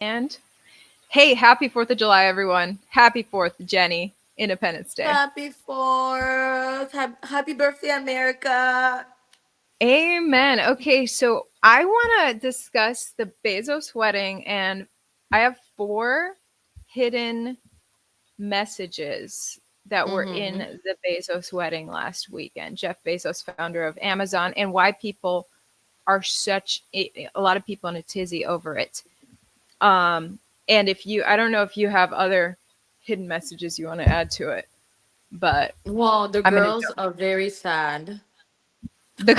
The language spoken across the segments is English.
And hey, happy 4th of July, everyone. Happy 4th, Jenny. Independence Day. Happy 4th. Happy birthday, America. Amen. Okay, so I want to discuss the Bezos wedding, and I have four hidden messages that were in Mm-hmm. the Bezos wedding last weekend. Jeff Bezos, founder of Amazon, and why people are a lot of people in a tizzy over it. And I don't know if you have other hidden messages you want to add to it, but Well, the I'm gonna girls are very sad. the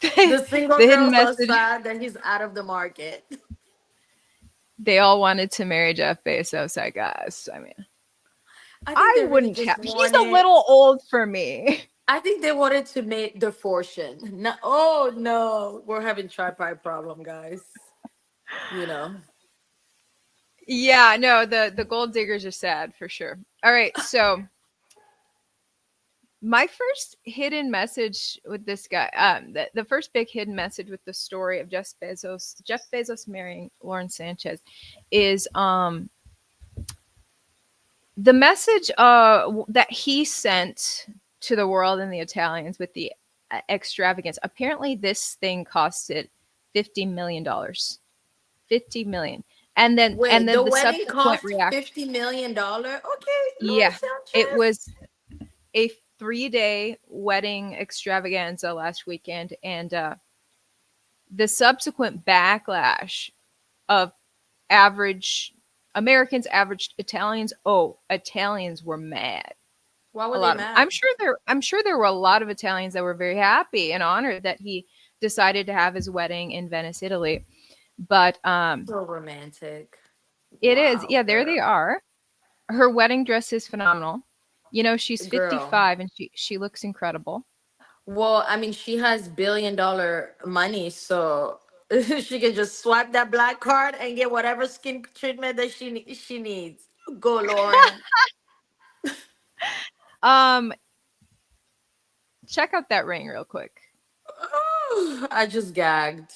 The single the hidden girls are message. sad that he's out of the market. They all wanted to marry Jeff Bezos, I guess. I mean, I think I they really wouldn't have. just He's a wanted. little old for me. I think they wanted to make the fortune. No, oh no, we're having tripod problem, guys. You know. Yeah, no, the gold diggers are sad for sure. All right, so my first hidden message with this guy, the first big hidden message with the story of Jeff Bezos marrying Lauren Sanchez, is the message that he sent to the world and the Italians with the extravagance. Apparently, this thing costed $50 million. 50 million, and Wait, then the the wedding subsequent cost reaction. $50 million. Okay, Lord Yeah, it Sanchez. was a 3-day wedding extravaganza last weekend, and the subsequent backlash of average Americans, average Italians. Oh, Italians were mad. Why A were they lot of them. mad? I'm sure there were a lot of Italians that were very happy and honored that he decided to have his wedding in Venice, Italy. But So romantic. it is, Wow, yeah, there they girl. are. Her wedding dress is phenomenal. You know, she's Girl. 55 and she looks incredible. Well, I mean, she has $1 billion money, so she can just swipe that black card and get whatever skin treatment that she needs. Go, Lauren. Um, check out that ring real quick. I just gagged.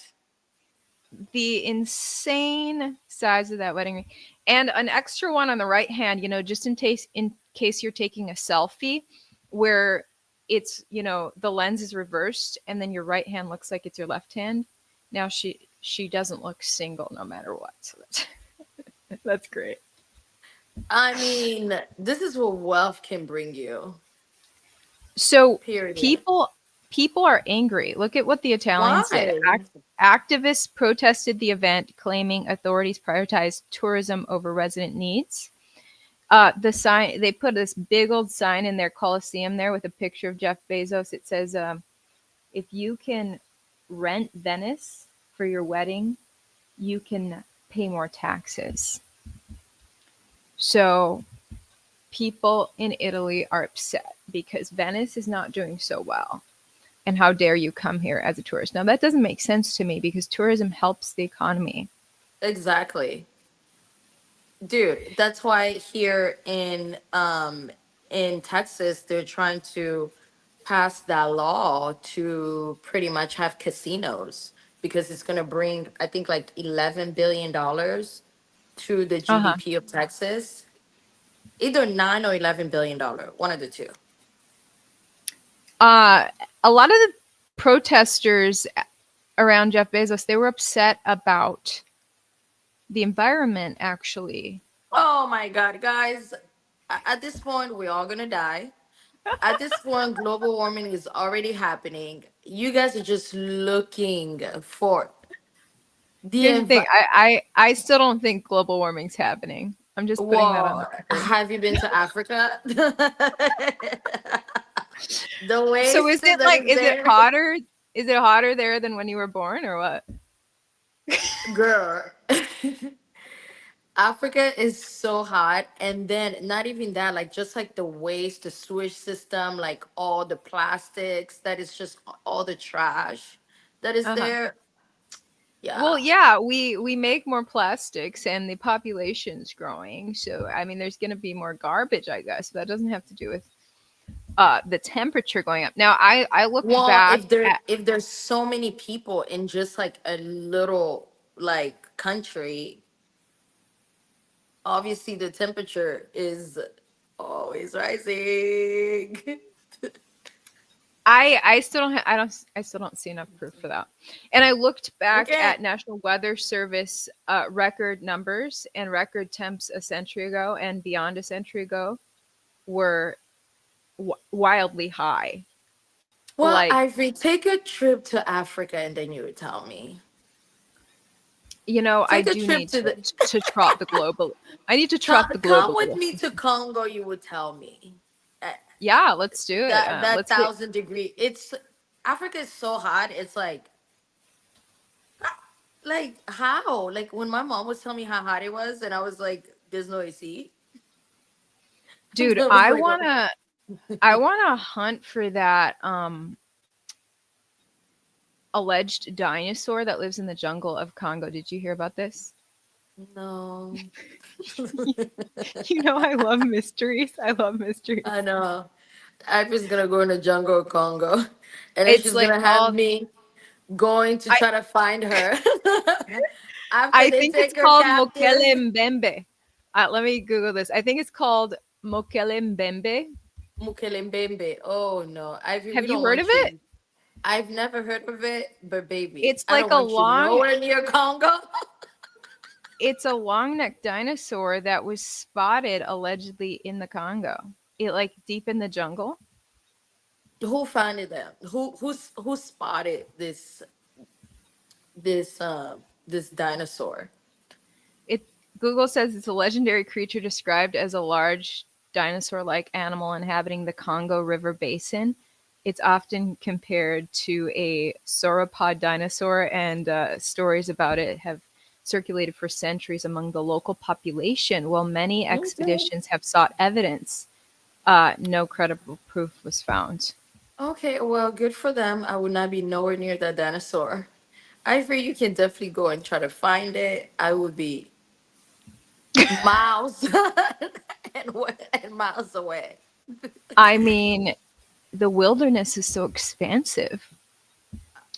The insane size of that wedding ring, and an extra one on the right hand. You know, just in case you're taking a selfie, where it's the lens is reversed, and then your right hand looks like it's your left hand. Now she doesn't look single no matter what. So that's great. I mean, this is what wealth can bring you. So Period. people are angry. Look at what the Italians did. Why? Activists protested the event, claiming authorities prioritized tourism over resident needs. The sign, they put this big old sign in their Coliseum there with a picture of Jeff Bezos. It says, "If you can rent Venice for your wedding, you can pay more taxes." So people in Italy are upset because Venice is not doing so well. And how dare you come here as a tourist? Now, that doesn't make sense to me because tourism helps the economy. Exactly. Dude, that's why here in Texas they're trying to pass that law to pretty much have casinos because it's going to bring I think like $11 billion to the Uh huh. GDP of Texas. Either 9 or $11 billion, one of the two. Uh, a lot of the protesters around Jeff Bezos, they were upset about the environment, actually. Oh my god, guys. At this point we're all going to die. At this point global warming is already happening. You guys are just looking for the Here's the thing, I still don't think global warming's happening. I'm just putting that on the Well, record. have you been to Africa? The So waste that is is it there, hotter? Is it hotter there than when you were born or what? girl. Africa is so hot, and then not even that, like just like the waste, the sewage system, like all the plastics, that is just all the trash that is Uh-huh. there. Well, Yeah, yeah, we make more plastics and the population's growing. So, I mean, there's going to be more garbage, I guess. That doesn't have to do with the temperature going up. Now, I looked well, back at if there's so many people in just like a little like country, obviously the temperature is always rising. I still don't I still don't see enough proof for that. And I looked back Okay. at National Weather Service record numbers, and record temps a century ago and beyond a century ago were wildly high. Well, Like, Ivory, take a trip to Africa and then you would tell me. I Take a do trip need to the to trot the global. I need to come, trot the come with me globalist. to Congo, you would tell me. Uh, Yeah, let's do it. that Let's get 1,000 degree. It's Africa is so hot. It's like how? Like when my mom was telling me how hot it was, and I was like, "There's no AC." dude, I was like, "What?" I wanna hunt for that alleged dinosaur that lives in the jungle of Congo. Did you hear about this? No. I love mysteries. I love I mysteries. know. Ivory's gonna go in the jungle of Congo, and then It's she's like gonna have called me going to I try to find her. After I they think it's take her called captive. Mokele Mbembe. Let me Google this. I think it's called Mokele Mbembe. Mukelembembe. Oh no, Ivy, we Have you don't heard of want it? you. I've never heard of it, but baby, It's I like don't a want you long nowhere near Congo. it's a long-necked dinosaur that was spotted allegedly in the Congo. It like deep in the jungle. Who found them? Who spotted this dinosaur? It Google says it's a legendary creature described as a large dinosaur-like animal inhabiting the Congo River basin. It's often compared to a sauropod dinosaur, and stories about it have circulated for centuries among the local population. While many Okay. expeditions have sought evidence, no credible proof was found. Okay, well, good for them. I would not be nowhere near that dinosaur. Ivory, you can definitely go and try to find it. I would be miles and miles away. I mean, the wilderness is so expansive.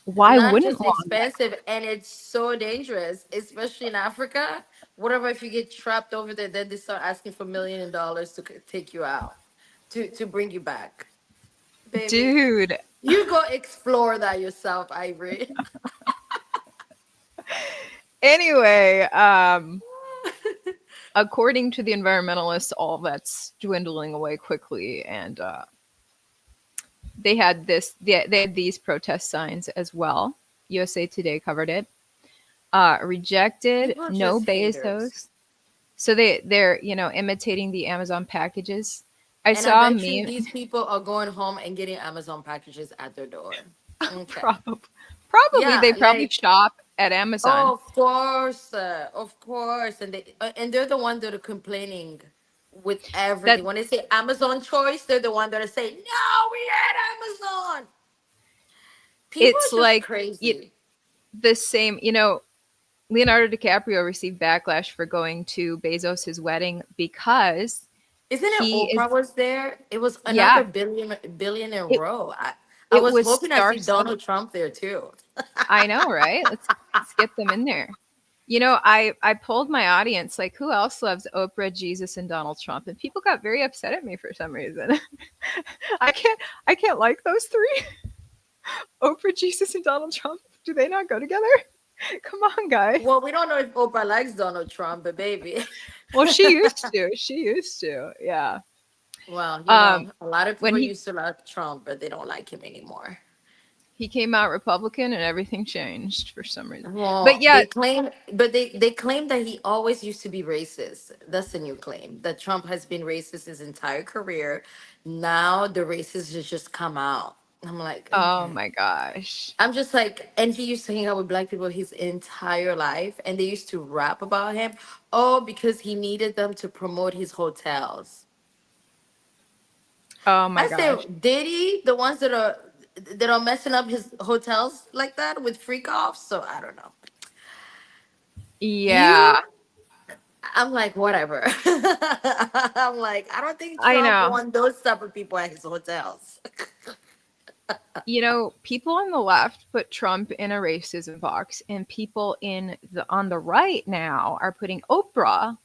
Why Not wouldn't just long neck? expensive, and it's so dangerous, especially in Africa. Whatever if you get trapped over there, then they start asking for $1 million to take you out, to bring you back, baby. Dude, You go explore that yourself, Ivory. anyway, according to the environmentalists, all that's dwindling away quickly, and they had these protest signs as well. USA Today covered it. Rejected, People are no just haters. Bezos. So they're imitating the Amazon packages. I And I saw a bet you meme. these people are going home and getting Amazon packages at their door. Okay. Probably, probably Yeah, they probably like, shop at Amazon. oh, of course, and they're the ones that are complaining with That everything. When they say Amazon choice, they're the one that are saying, "No, we had Amazon." People it's are just like crazy. the same. Leonardo DiCaprio received backlash for going to Bezos' wedding because Isn't it he is, Oprah was there? It was another yeah, billionaire it row. I it was was hoping I star see studded. Donald Trump there too. I know, right? Let's get them in there. I polled my audience, like, who else loves Oprah, Jesus, and Donald Trump, and people got very upset at me for some reason. I can't I can't like those three. Oprah, Jesus, and Donald Trump. Do they not go together? Come on, guys. Well, we don't know if Oprah likes Donald Trump, but baby. Well, she used to. She used to. Yeah. Well, Um, a lot of when people he used to like Trump, but they don't like him anymore. he came out Republican and everything changed for some reason. But Well, yeah, they claim that he always used to be racist. That's the new claim, that Trump has been racist his entire career. Now the racist has just come out. I'm like, oh okay. my gosh. I'm just like, and he used to hang out with black people his entire life, and they used to rap about him. Oh, because he needed them to promote his hotels. Oh my I say, gosh. Diddy, the ones that are messing up his hotels like that with freak offs. So I don't know. You, Yeah, I'm like, whatever. I'm like, I don't think I Trump know. want those type of people at his hotels. People on the left put Trump in a racism box, and people in the on the right now are putting Oprah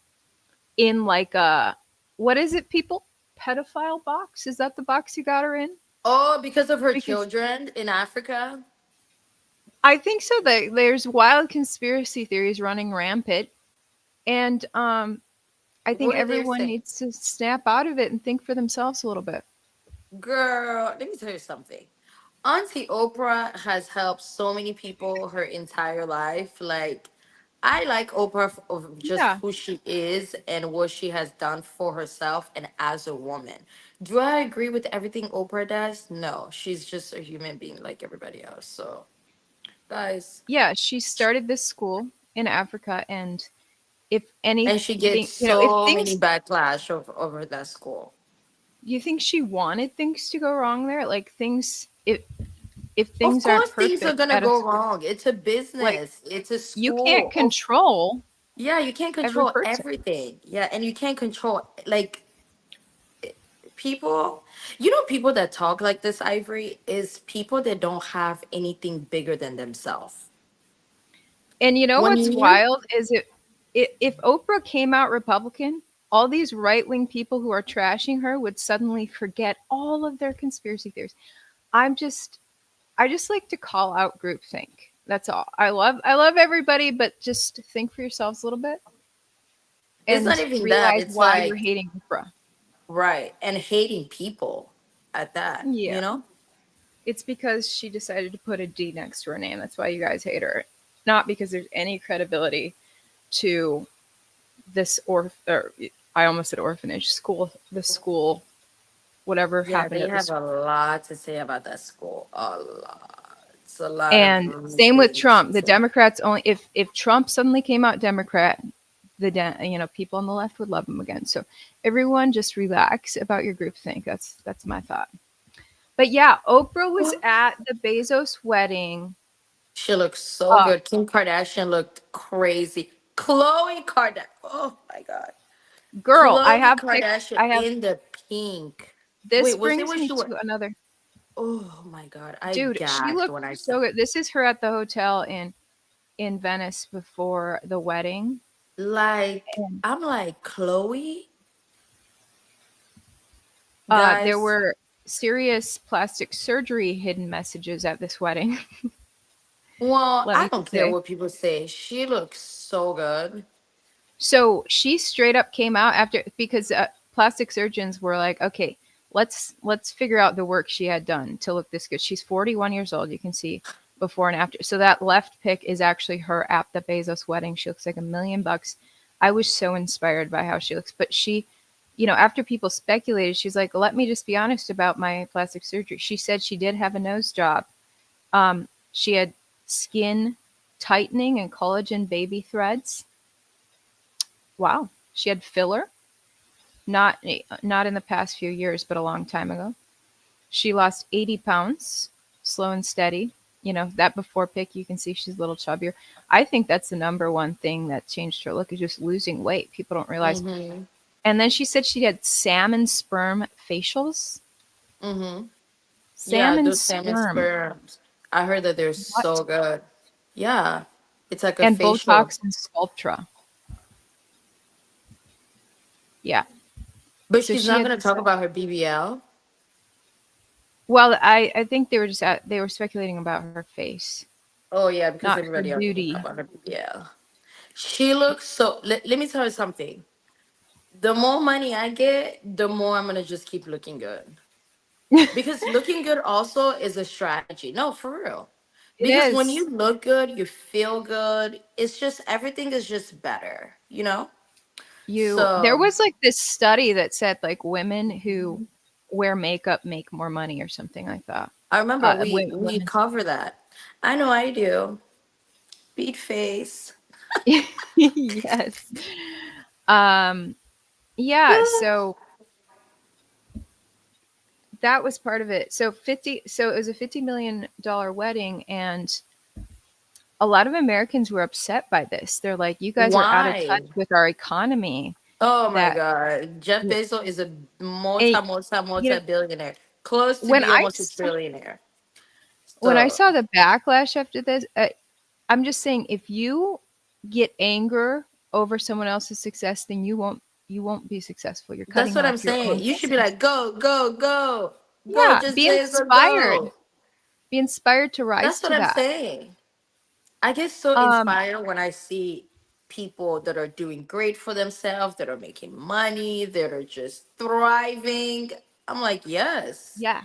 in like a, what is it, people? Pedophile box? Is that the box you got her in? Oh, because of her Because children in Africa. I think so. That there's wild conspiracy theories running rampant, and I think What are they everyone saying? needs to snap out of it and think for themselves a little bit. Girl, let me tell you something. Auntie Oprah has helped so many people her entire life. Like, I like Oprah of just Yeah. who she is and what she has done for herself and as a woman. Do I agree with everything Oprah does? No, she's just a human being like everybody else. So, guys, Yeah, she started this school in Africa, and if and she anything, gets if so many things, backlash over that school. you think she wanted things to go wrong there, like things, if Of things aren't course, things are perfect gonna at a go school, wrong. It's a like business. It's a you can't school. Of control Yeah, you can't every control person. everything. Yeah, and you can't control like people. You know, people that talk like this, Ivory, is people that don't have anything bigger than themselves. And you know When what's you, wild is if Oprah came out Republican, all these right wing people who are trashing her would suddenly forget all of their conspiracy theories. I'm just I just like to call out groupthink. That's all. I love everybody, but just think for yourselves a little bit it's not and even that. realize It's why you're like hating Oprah. right and hating people at that. Yeah. You know, It's because she decided to put a D next to her name. That's why you guys hate her. Not because there's any credibility to this or I almost said orphanage school, the school, whatever yeah, happened they at have this. a lot to say about that school. A lot. It's a lot of And rude same with things Trump. to The say. Democrats only, if Trump suddenly came out Democrat, people on the left would love him again. So everyone just relax about your groupthink. That's my thought. But yeah, Oprah was at the Bezos wedding. She looks so Uh, good. Kim Kardashian looked crazy. Khloe Kardashian. Oh my god. girl, I Khloe have pic. Kardashian I have in the pink. This Wait, was it brings when me she went? to another Oh my god, I dude. She gagged looked when I saw. so good. This is her at the hotel in Venice before the wedding. Like And I'm like Khloe, there guys. were serious plastic surgery hidden messages at this wedding. Well, Let I me don't just care say. what people say. She looks so good. So she straight up came out after because plastic surgeons were like, okay, let's figure out the work she had done to look this good. She's 41 years old. You can see before and after. So that left pic is actually her at the Bezos wedding. She looks like $1 million. I was so inspired by how she looks. But she, after people speculated, she's like, let me just be honest about my plastic surgery. She said she did have a nose job. She had skin tightening and collagen baby threads. Wow. She had filler, not in the past few years, but a long time ago. She lost 80 pounds, slow and steady. That before pic, you can see she's a little chubbier. I think that's the number one thing that changed her look is just losing weight. People don't realize. Mm-hmm. And then she said she had salmon sperm facials. Mm-hmm. Yeah, Salmon those salmon sperm. sperms. I heard that they're What? so good. Yeah, it's like a And facial. Botox and Sculptra. Yeah. But So she's she not had gonna this. talk about her BBL. Well, I think they were speculating about her face, Oh yeah, because not her everybody else will talk booty. about her BBL. She looks so. Let me tell you something. The more money I get, the more I'm gonna just keep looking good. Because looking good also is a strategy. No, for real. It Because when is. you look good, you feel good. It's just everything is just better, you know? There So was like this study that said like women who wear makeup make more money or something like that. I remember we Women. cover that. I know I do. Beat face. Yes. Um, yeah, so that was part of it. So it was a $50 million wedding, and a lot of Americans were upset by this. They're like, you guys are out of touch Why? with our economy. Oh my That God. Jeff Bezos is a and, multi you know, billionaire. Close to when be I almost a saw trillionaire. when I So saw the backlash after this, I'm just saying if you get anger over someone else's success, then you won't be successful. You're that's cutting what I'm off your saying. own You should be blessings. like, go, go, go, go, Yeah, just be Bezos, inspired. go. Be inspired to rise That's what to I'm that. saying. I get so Um, inspired when I see people that are doing great for themselves, that are making money, that are just thriving. I'm like, yes, yeah.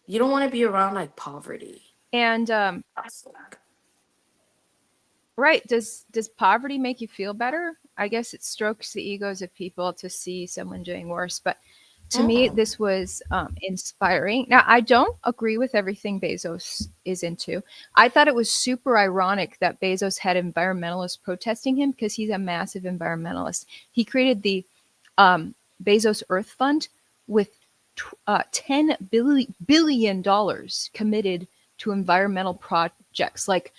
you don't want to be around like poverty. And That's like, right, does poverty make you feel better? I guess it strokes the egos of people to see someone doing worse, but to me mm-mm. this was inspiring. Now I don't agree with everything Bezos is into. I thought it was super ironic that Bezos had environmentalists protesting him because he's a massive environmentalist. He created the um, Bezos Earth Fund with $10 billion committed to environmental projects like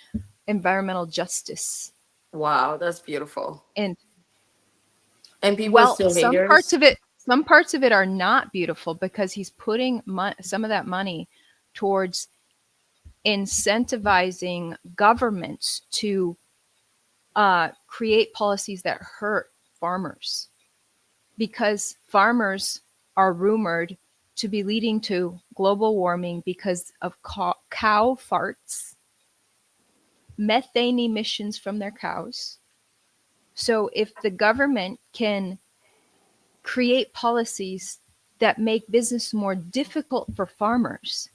environmental justice. Wow, that's beautiful. And And people well, still haters. some parts of it are not beautiful because he's putting some of that money towards incentivizing governments to create policies that hurt farmers because farmers are rumored to be leading to global warming because of cow farts, methane emissions from their cows. So if the government can create policies that make business more difficult for farmers,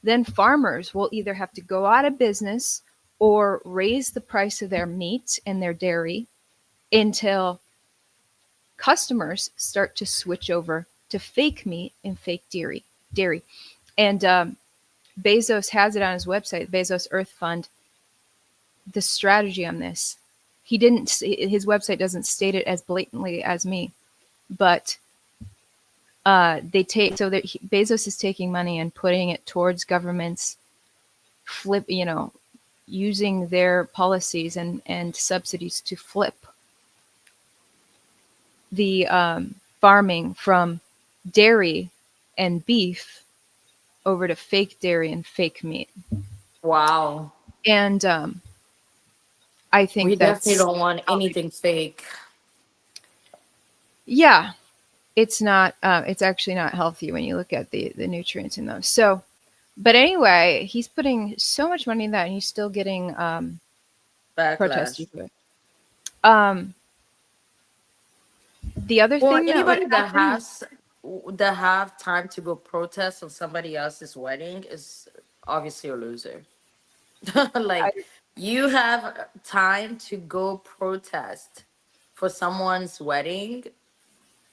then farmers will either have to go out of business or raise the price of their meat and their dairy until customers start to switch over to fake meat and fake dairy. And Bezos has it on his website, Bezos Earth Fund, the strategy on this. He didn't. His website doesn't state it as blatantly as me, but they take so that Bezos is taking money and putting it towards governments, using their policies and subsidies to flip the farming from dairy and beef over to fake dairy and fake meat. Wow. And I We think definitely that's don't want anything fake. yeah, it's not. It's actually not healthy when you look at the nutrients in those. So, but anyway, he's putting so much money in that, and he's still getting protests Backlash. to it. Um, the other Well, thing that would anybody happen, that have time to go protest on somebody else's wedding is obviously a loser. I, Like, you have time to go protest for someone's wedding,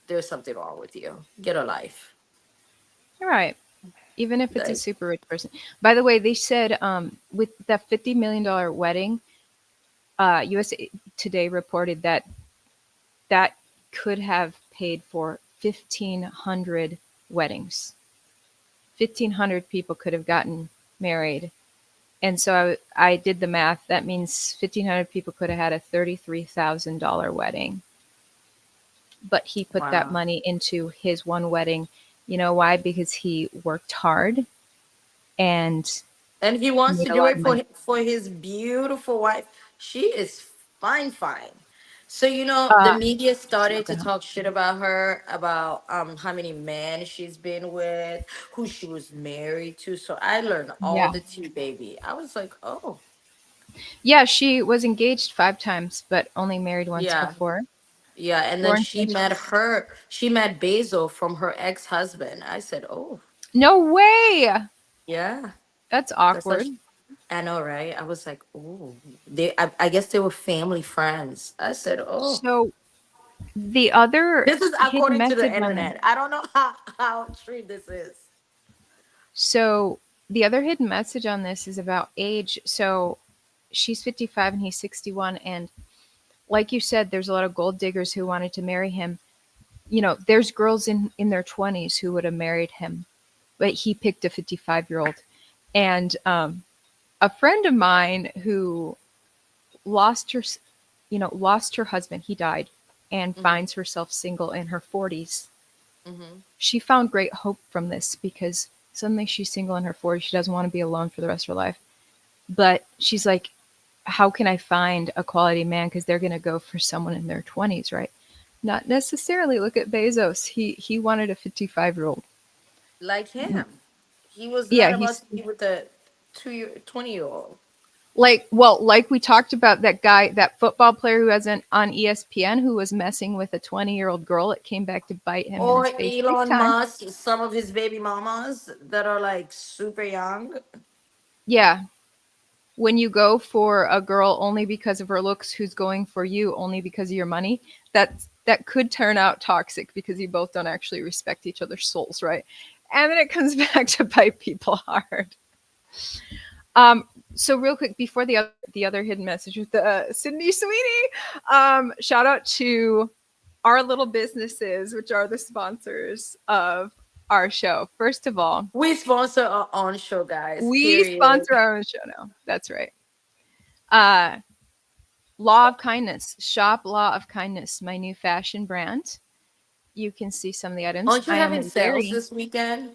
there's something wrong with you. Get a life. you're right. Even if it's a Like, super rich person. By the way, they said with that $50 million wedding, USA Today reported that that could have paid for 1,500 weddings. 1,500 people could have gotten married. And so I did the math. That means 1,500 people could have had a $33,000 wedding. But he put that wow. money into his one wedding. You know why? Because he worked hard and And he wants made to a do lot of it money. for his beautiful wife. She is fine, fine. So the Uh, media started to smoking hot. talk shit about her, about how many men she's been with, who she was married to. So I learned all Yeah. the tea, baby. I was like, oh Yeah, she was engaged 5 times, but only married once yeah, before. yeah. And then Four intentions. she met Bezos from her ex husband. I said, oh No way. yeah, That's that's such. awkward. I know, right? I was like, oh, I guess they were family friends. I said, oh. So the other This is hidden according to the message on this. internet. I don't know how true this is. So the other hidden message on this is about age. So she's 55 and he's 61. And like you said, there's a lot of gold diggers who wanted to marry him. There's girls in their 20s who would have married him, but he picked a 55-year-old. And a friend of mine who lost her, lost her husband, he died, and Hmm. finds herself single in her 40s. Hmm. She found great hope from this because suddenly she's single in her 40s. She doesn't want to be alone for the rest of her life. But she's like, how can I find a quality man? Because they're going to go for someone in their 20s, right? Not necessarily. Look at Bezos. He wanted a 55-year-old. Like him. He was Yeah, not about he's to be with a 20-year-old. like, well, like we talked about that guy, that football player who was on ESPN who was messing with a 20-year-old girl. It came back to bite him in Or his face big Elon time. Musk, some of his baby mamas that are like super young. Yeah, when you go for a girl only because of her looks, who's going for you only because of your money, that could turn out toxic because you both don't actually respect each other's souls, right? And then it comes back to bite people hard. So real quick before the other hidden message with Sydney Sweeney, shout out to our little businesses, which are the sponsors of our show. First of all, We sponsor our own show, guys. we Period. sponsor our own show now. That's right. Uh, Law of Kindness, shop Law of Kindness, my new fashion brand. You can see some of the items. Aren't you I having am sales very this weekend?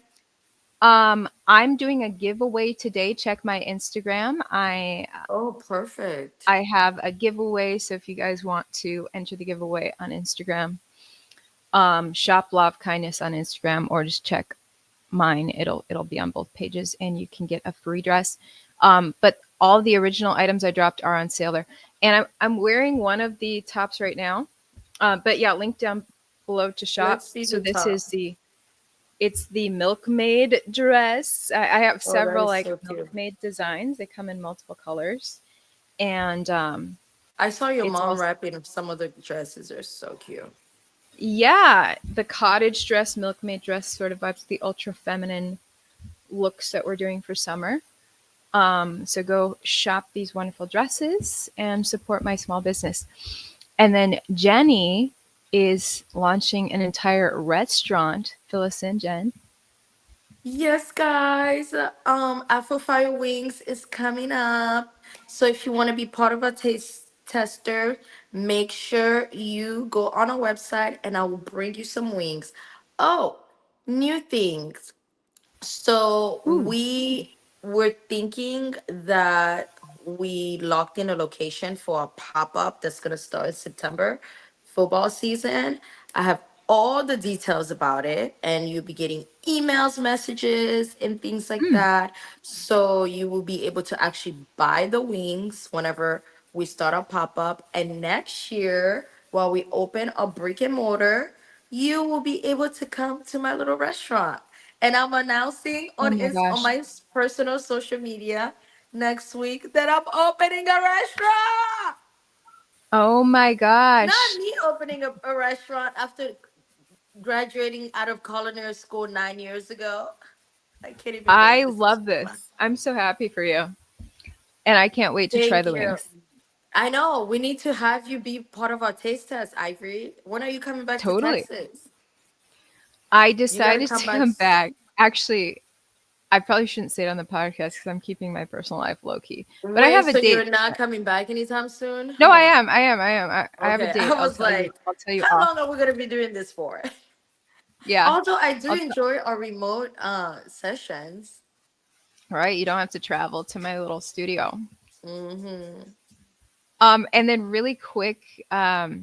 I'm doing a giveaway today. Check my Instagram. Oh, perfect. I have a giveaway, so if you guys want to enter the giveaway on Instagram, shop Law of Kindness on Instagram, or just check mine. It'll be on both pages, and you can get a free dress. But all the original items I dropped are on sale there, and I'm wearing one of the tops right now. But yeah, link down below to shop. Let's see So the this top. is it's the milkmaid dress. I have Oh, that several is like so cute. milkmaid designs. They come in multiple colors, and I saw your it's mom also wrapping some of the dresses are so cute. yeah, the cottage dress, milkmaid dress sort of vibes, the ultra feminine looks that we're doing for summer. So go shop these wonderful dresses and support my small business. And then Jenny is launching an entire restaurant. Fill us in, Jen. Yes, guys. Afro Fire Wings is coming up. So if you want to be part of a taste tester, make sure you go on our website and I will bring you some wings. Oh, new things. So Ooh, we were thinking that we locked in a location for a pop-up that's gonna start in September, football season. I have all the details about it, and you'll be getting emails, messages, and things like mm, that. So you will be able to actually buy the wings whenever we start a pop-up. And next year, while we open a brick and mortar, you will be able to come to my little restaurant. And I'm announcing oh on my on gosh. my personal social media next week that I'm opening a restaurant. Oh my Not gosh. me opening a restaurant after graduating out of culinary school 9 years ago. I can't even believe I this is love this. I'm so happy for you. And I can't wait to try Thank the you. wings. I know we need to have you be part of our taste test, Ivory. When are you coming back to Totally. Texas? I You gotta decided come to back. come back. Actually, I probably shouldn't say it on the podcast because I'm keeping my personal life low key. But I Wait, have a so you're date. not coming back anytime soon? No, I Oh, am. I am. I have a okay. date. I was like, I'll tell you how off. long are we gonna be doing this for? Yeah. Although I do I'll enjoy our remote sessions. all right. You don't have to travel to my little studio. Mm-hmm. And then really quick, my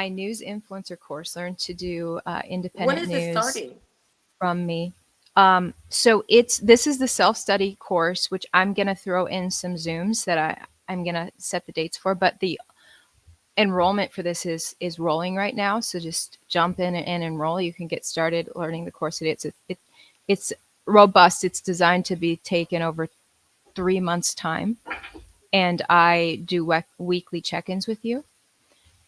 news influencer course, learn to do When independent is it news starting? from me. So this is the self study course, which I'm gonna throw in some Zooms that I'm gonna set the dates for. But the enrollment for this is rolling right now, so just jump in and enroll. You can get started learning the course today. It's robust. It's designed to be taken over 3 months time, and I do weekly check-ins with you.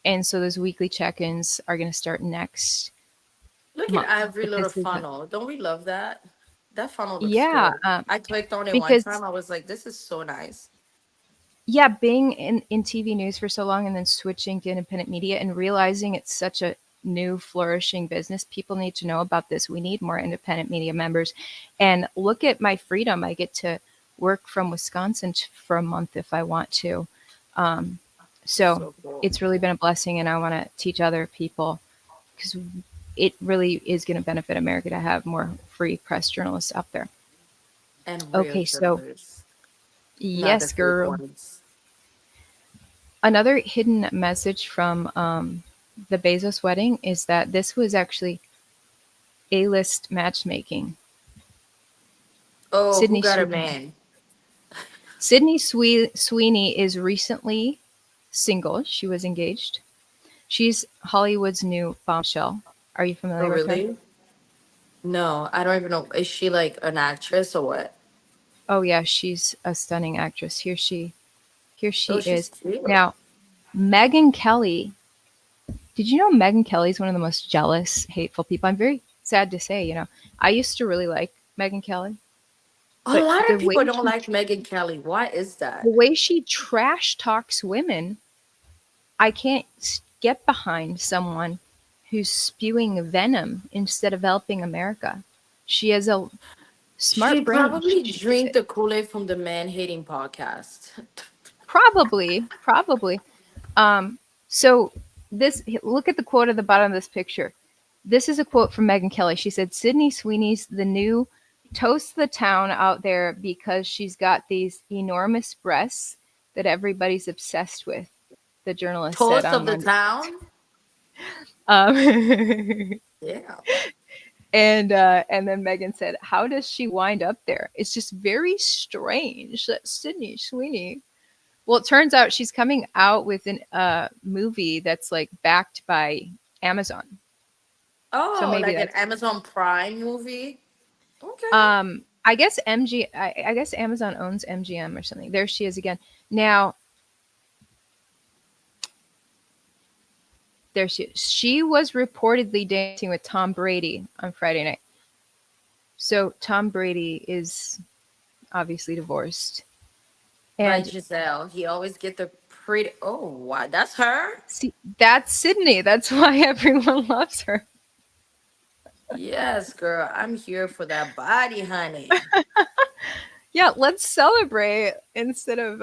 And so those weekly check-ins are going to start next Look at month. every But little this is funnel. Don't we love that? That funnel looks yeah, good. I clicked on it one because time. I was like, this is so nice. yeah, being in TV news for so long and then switching to independent media and realizing it's such a new flourishing business, people need to know about this. We need more independent media members. And look at my freedom. I get to work from Wisconsin for a month if I want to. Um, so So cool. it's really been a blessing, and I want to teach other people because it really is going to benefit America to have more free press journalists out there. And real Okay, so journalists, not the yes, fake girl. ones. Another hidden message from the Bezos wedding is that this was actually A-list matchmaking. Oh, who Sydney got a Sweeney. man? Sweeney is recently single. She was engaged. She's Hollywood's new bombshell. Are you Oh, familiar with her? really? No, I don't even know. Is she like an actress or what? Oh yeah, she's a stunning actress. Here she Oh, she's is. cute. Now, Megyn Kelly. Did you know Megyn Kelly is one of the most jealous, hateful people? I'm very sad to say, I used to really like Megyn Kelly, A but lot of people don't like Megan Kelly. Why is the that? way she trash talks women, I can't get behind someone who's spewing venom instead of helping America. She has a She smart brain. She probably should use drink it. the Kool-Aid from the man hating podcast. Probably. Um, so this look at the quote at the bottom of this picture. This is a quote from Megyn Kelly. She said, "Sydney Sweeney's the new toast of the town out there because she's got these enormous breasts that everybody's obsessed with." The journalist said Toast on of the Monday. town? Um, Yeah. and then Megan said, "How does she wind up there? It's just very strange that Sydney Sweeney." Well, it turns out she's coming out with an movie that's like backed by Amazon. So Oh, maybe like an that's Amazon Prime movie? Okay. I guess I guess Amazon owns MGM or something. There she is again. Now, there she is. She was reportedly dancing with Tom Brady on Friday night. So Tom Brady is obviously divorced. By And Giselle. He always get the pretty. Oh, wow. That's her? see, that's Sydney. That's why everyone loves her. Yes, girl. I'm here for that body, honey. Yeah, let's celebrate instead of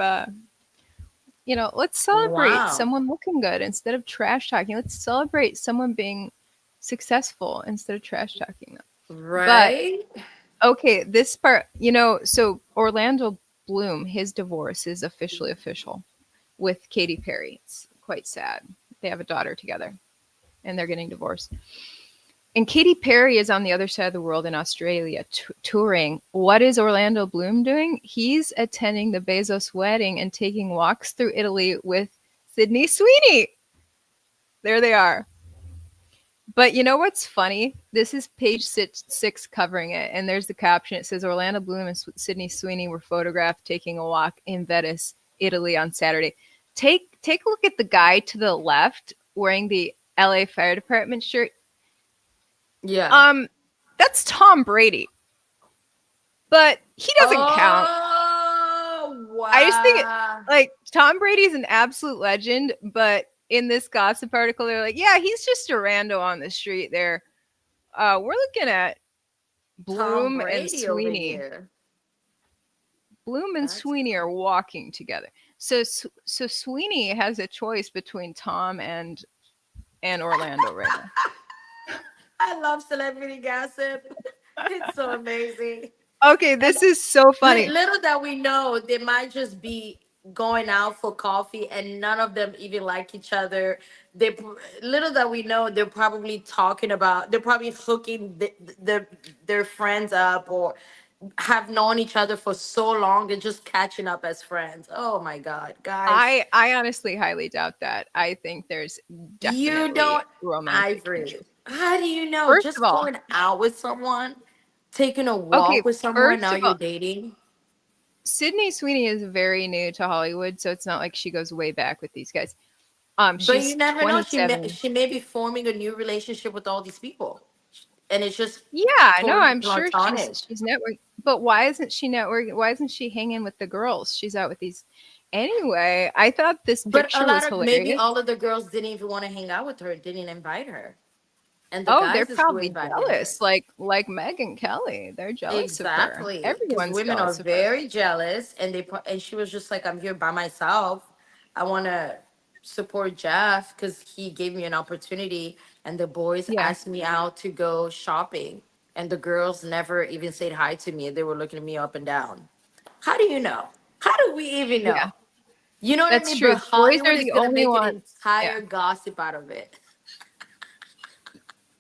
let's celebrate Wow. someone looking good instead of trash talking. Let's celebrate someone being successful instead of trash talking them. But Right? okay, this part, so Orlando Bloom, his divorce is officially official with Katy Perry. It's quite sad. They have a daughter together and they're getting divorced. And Katy Perry is on the other side of the world in Australia touring. What is Orlando Bloom doing? He's attending the Bezos wedding and taking walks through Italy with Sydney Sweeney. There they are. But you know what's funny? This is page six covering it, and there's the caption. It says Orlando Bloom and Sydney Sweeney were photographed taking a walk in Venice, Italy on Saturday. Take a look at the guy to the left wearing the LA Fire Department shirt. Yeah. Um, that's Tom Brady, but he doesn't count. Oh, I just think wow. like Tom Brady's an absolute legend, but in this gossip article, they're like, yeah, he's just a rando on the street there. We're looking at Tom Bloom and Brady over Sweeney. here. Bloom and That's Sweeney are walking together. So Sweeney has a choice between Tom and Orlando right now. I love celebrity gossip. It's so amazing. Okay, And this is so funny. little that we know, they might just be going out for coffee and none of them even like each other. Little that we know, they're probably talking about, they're probably hooking their friends up or have known each other for so long and just catching up as friends. Oh my God, guys. I honestly highly doubt that. I think there's You definitely don't, romantic Ivory. interest. How do you know? First of Just all, going out with someone, taking a okay, walk with someone, first now of you're all, dating. Sydney Sweeney is very new to Hollywood, so it's not like she goes way back with these guys. But you She's never know. 27. She may be forming a new relationship with all these people, and it's just Yeah, no, totally I'm sure she's platonic. she's networking. But why isn't she networking? Why isn't she hanging with the girls? She's out with these. Anyway, I thought this But a picture lot was of maybe hilarious. all of the girls didn't even want to hang out with her, didn't invite her, and the Oh, they're guys is who probably invited her. jealous, like Megan Kelly. They're jealous of her. Exactly, because Everyone's women are jealous of her. very jealous, and and she was just like, "I'm here by myself. I want to support Jeff because he gave me an opportunity, and the boys Yeah. asked me out to go shopping." and the girls never even said hi to me. They were looking at me up and down. How do you know? How do we even Yeah, know? You know what I that's mean? true. But The boys Hollywood are is the gonna only make an one. Yeah. entire gossip out of it.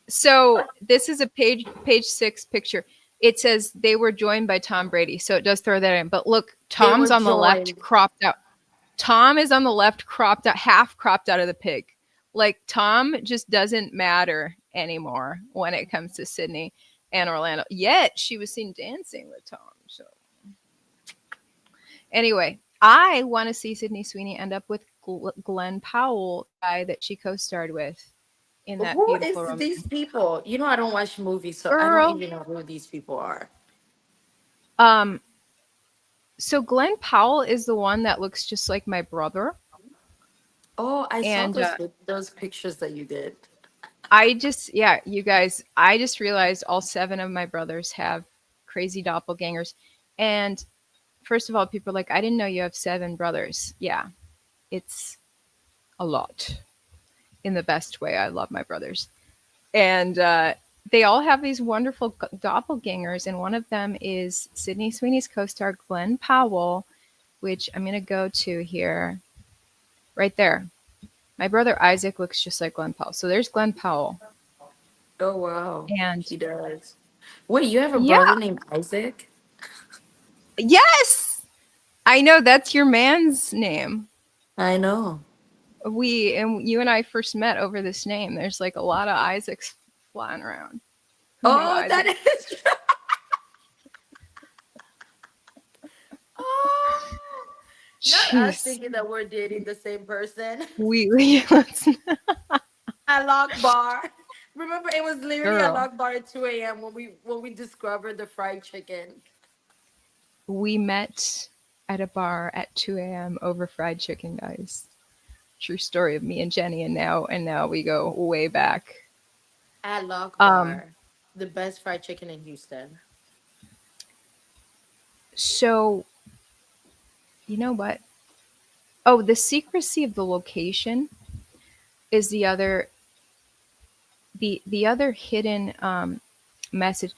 So this is a page 6 picture. It says they were joined by Tom Brady. So it does throw that in. But look, They were Tom's on the left joined. cropped out. Tom is on the left cropped out, half cropped out of the pig. Like Tom just doesn't matter anymore when it comes to Sydney and Orlando. Yet she was seen dancing with Tom. So anyway, I want to see Sydney Sweeney end up with Glenn Powell, the guy that she co-starred with in that Who is beautiful these romance. people? You know, I don't watch movies, so I don't Girl. even know who these people are. Um, so Glenn Powell is the one that looks just like my brother. Oh, I saw And those pictures that you did. I just, yeah, you guys, I just realized all 7 of my brothers have crazy doppelgangers. And first of all, people are like, I didn't know you have 7 brothers. Yeah, it's a lot in the best way. I love my brothers. And they all have these wonderful doppelgangers. And one of them is Sydney Sweeney's co star, Glenn Powell, which I'm going to go to here, right there. My brother Isaac looks just like Glenn Powell. So there's Glenn Powell. Oh wow, And he does. Wait, you have a yeah, brother named Isaac? yes, I know that's your man's name. I know. You and I first met over this name. There's like a lot of Isaacs flying around. Who knew Oh, that Isaac? is. Oh, not us Jeez, thinking that we're dating the same person. let's, At Lock Bar. Remember, it was literally at girl, Lock Bar at 2 a.m. when we discovered the fried chicken. we met at a bar at 2 a.m. over fried chicken, guys. True story of me and Jenny, and now we go way back. At Lock Um, Bar, the best fried chicken in Houston. so you know what? Oh, the secrecy of the location is the other hidden message.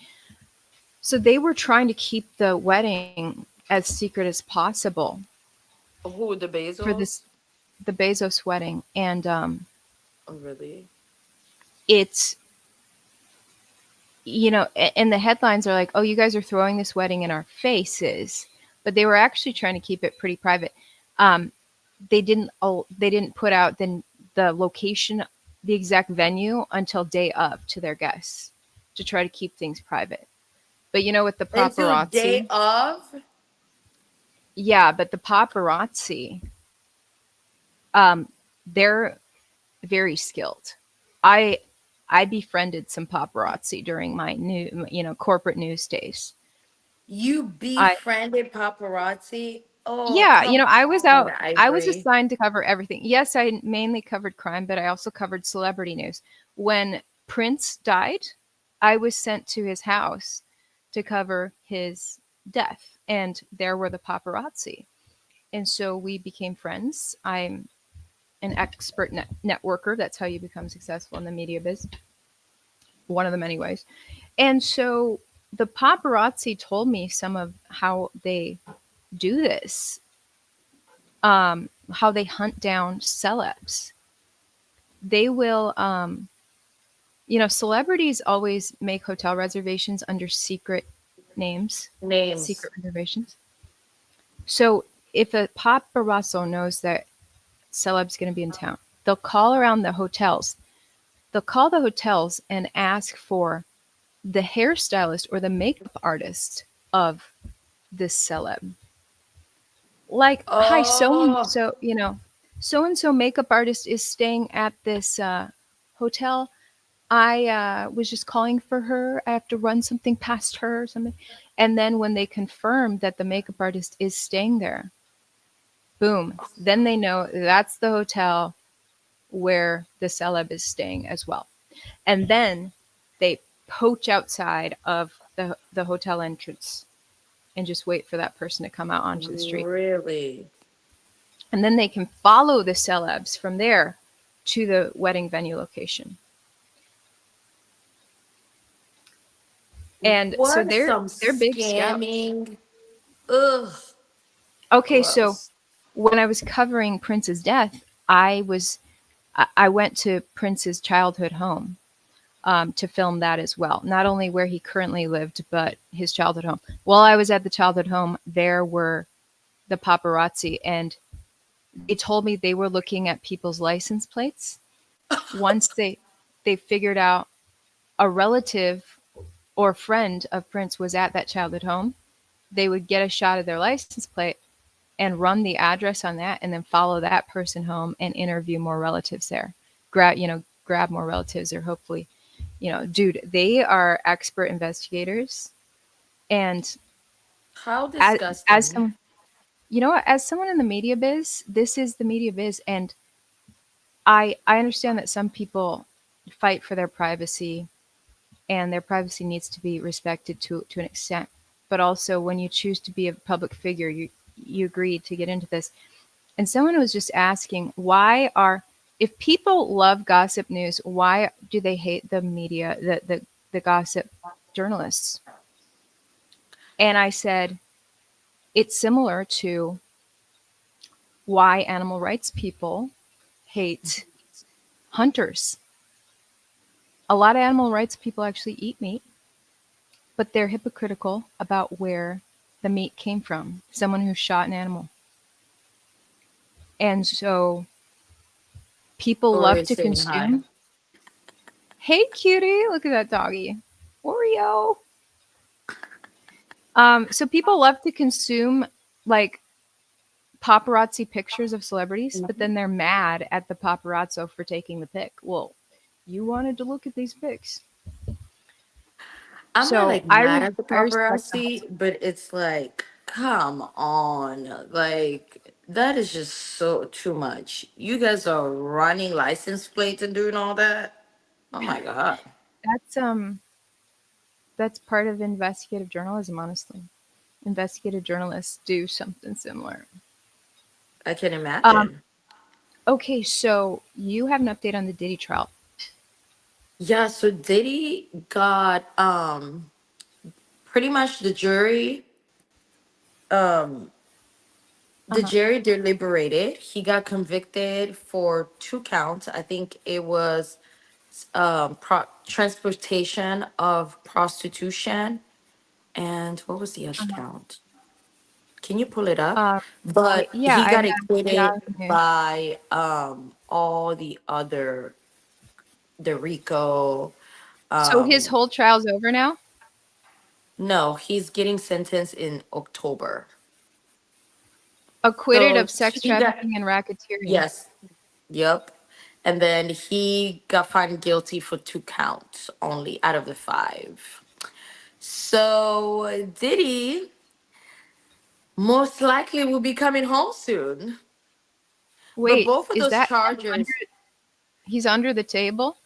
So they were trying to keep the wedding as secret as possible Who, the for this Bezos? the Bezos wedding, and Oh, really? it's and the headlines are like, "Oh, you guys are throwing this wedding in our faces," but they were actually trying to keep it pretty private. Um, they didn't put out the location, the exact venue until day of to their guests to try to keep things private. But with the Until day paparazzi, of? yeah, but the paparazzi, um, they're very skilled. I I befriended some paparazzi during my corporate news days. You I befriended paparazzi? Oh, Yeah, come I was on, out. I was Ivory. assigned to cover everything. Yes, I mainly covered crime, but I also covered celebrity news. When Prince died, I was sent to his house to cover his death, and there were the paparazzi. And so we became friends. I'm an expert networker. That's how you become successful in the media biz. One of the many ways. And so the paparazzi told me some of how they do this, how they hunt down celebs. They will, celebrities always make hotel reservations under secret names, Names. secret reservations. So if a paparazzo knows that celeb's going to be in town, they'll call around the hotels. They'll call the hotels and ask for the hairstylist or the makeup artist of this celeb. Like, hi, so and Oh, so, so and so makeup artist is staying at this hotel. I was just calling for her. I have to run something past her or something. And then when they confirm that the makeup artist is staying there, boom, then they know that's the hotel where the celeb is staying as well. And then they poach outside of the hotel entrance and just wait for that person to come out onto the street. really? And then they can follow the celebs from there to the wedding venue location. And so What some they're big scouts. scamming? Ugh, Okay, so gross. when I was covering Prince's death, I went to Prince's childhood home to film that as well. Not only where he currently lived, but his childhood home. While I was at the childhood home, there were the paparazzi, and they told me they were looking at people's license plates. Once they figured out a relative or friend of Prince was at that childhood home, they would get a shot of their license plate and run the address on that, and then follow that person home and interview more relatives there. Grab more relatives, or hopefully, dude, they are expert investigators. And How as disgusting. some, as someone in the media biz, this is the media biz, and I understand that some people fight for their privacy, and their privacy needs to be respected to an extent. But also, when you choose to be a public figure, you agree to get into this. And someone was just asking, if people love gossip news, why do they hate the media, the gossip journalists? And I said, it's similar to why animal rights people hate hunters. A lot of animal rights people actually eat meat, but they're hypocritical about where the meat came from, someone who shot an animal. And so people Or love is to saying hi. consume. Hey, cutie, look at that doggy. Oreo. So people love to consume like paparazzi pictures of celebrities, but then they're mad at the paparazzo for taking the pic. Well, you wanted to look at these pics. I'm not So like mad at the I respect them. paparazzi, but it's like, come on. Like, that is just so too much. You guys are running license plates and doing all that. Oh my God. That's that's part of investigative journalism, honestly. Investigative journalists do something similar. I can Um, imagine. okay, so you have an update on the Diddy trial. Yeah, so Diddy got pretty much the Uh-huh. jury deliberated. He got convicted for 2 counts. I think it was transportation of prostitution, and what was the other Uh-huh. count? Can you pull it up? Um, But yeah, he I got have it acquitted on the news. by all the other, the RICO. So his Um, whole trial's over now? no, he's getting sentenced in October. Acquitted So of sex he got, trafficking and racketeering. yes, yep. And then he got found guilty for 2 counts only out of the five. So Diddy most likely will be coming home soon. But Wait, both of is those that him under? charges, He's under the table?